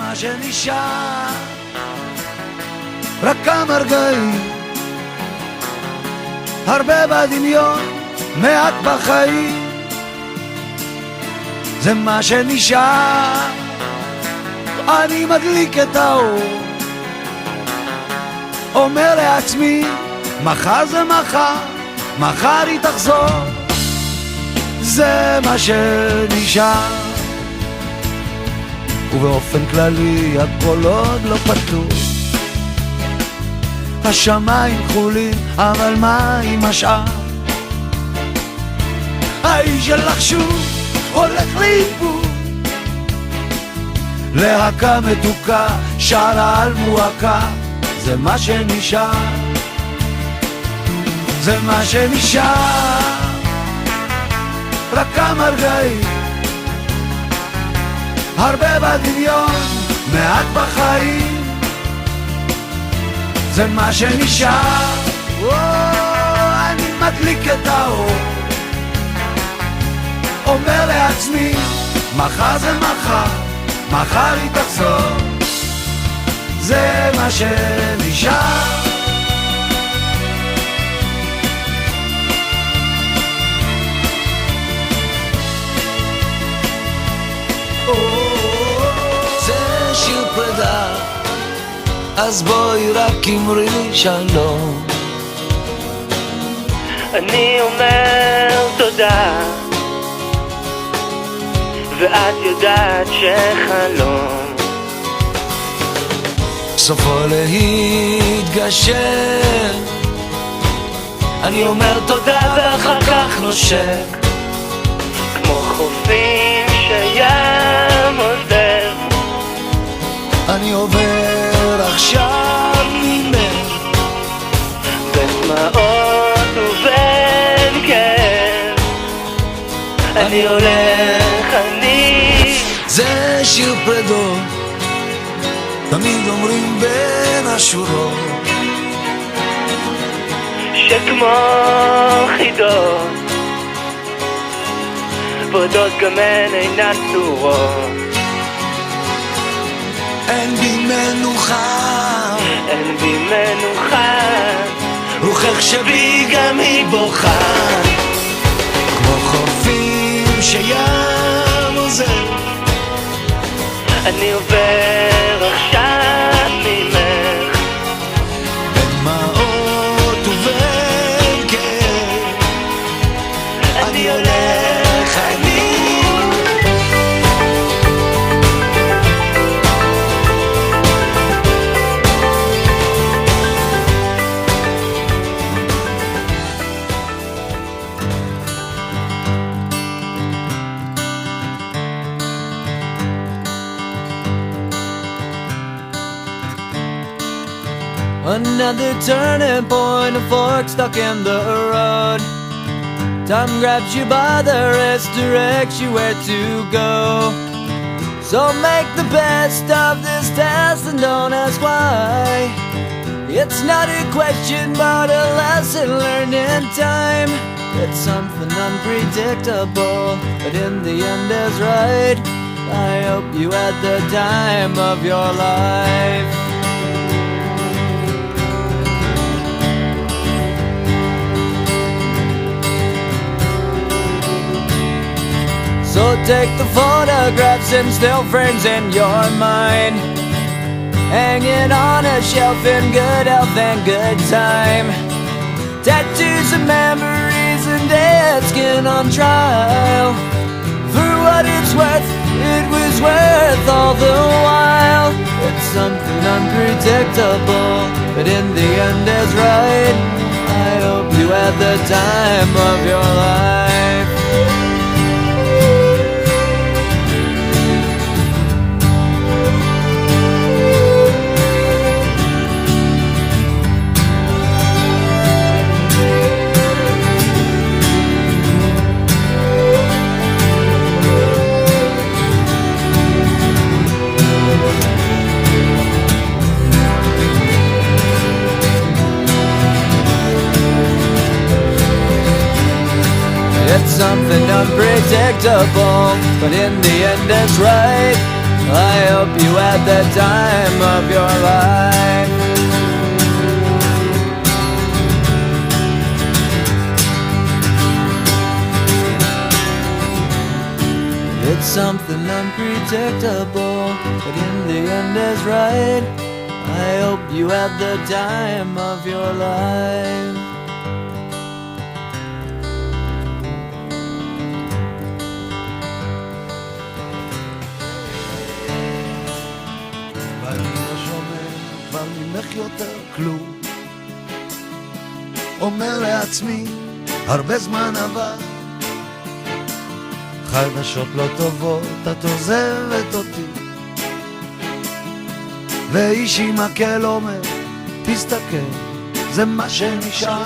מה שנשאר, רק כמה רגעים, הרבה בדמיון, מעט בחיים. זה מה שנשאר, אני מדליק את האור, אומר לעצמי, מחר זה מחר, מחר היא תחזור. זה מה שנשאר, ובאופן כללי הכל עוד לא פתור. השמיים כחולים, אבל מה עם השאר? האיש שלך שוב הולך לאיבוד, להקה מתוקה שרה על מועקה. זה מה שנשאר, זה מה שנשאר, רק כמה רגעים, הרבה בדמיון, מעט בחיים. זה מה שנשאר, אני מדליק את האור, אומר לעצמי, מחר זה מחר, מחר היא תחזור. זה מה שנשאר, זה שיר פרידה, אז בואי רק אמרי שלום. אני אומר תודה, ואת יודעת שחלום סופו להתגשר. אני אומר תודה ואחר כך נושק, כמו חופים שים עוזר. אני עובר עכשיו ממך, בדמעות ובין כאב. אני הולך, אני זה שיר פרדות, תמיד אומרים בין השורות, שכמו חידות פרדות גם הן אינן צורות. אין בי מנוחה, אין בי מנוחה, רוחך שבי גם היא בוכה, כמו חופים שים עוזר. אני עובר עכשיו ממך, בדמעות ובין כאב. אני הולך, אני Another turning point, a fork stuck in the road. Time grabs you by the wrist, directs you where to go. So make the best of this test and don't ask why. It's not a question but a lesson learned in time. It's something unpredictable, but in the end is right. I hope you had the time of your life. So take the photographs and still frames in your mind, hanging on a shelf in good health and good time. Tattoos and memories and dead skin on trial. For what it's worth, it was worth all the while. It's something unpredictable, but in the end is right. I hope you had the time of your life. It's something unpredictable, but in the end it's right. I hope you had the time of your life. It's something unpredictable, but in the end is right. I hope you had the time of your life. ואני לא שומע כבר ממך יותר כלום, אומר לעצמי הרבה זמן עבר, חדשות לא טובות את עוזבת אותי, ואיש עם מקל אומר תסתכל, זה מה שנשאר,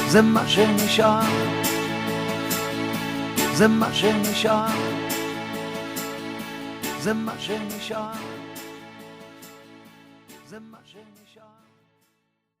זה מה שנשאר, זה מה שנשאר, זה מה שנשאר, זה מה שנשאר.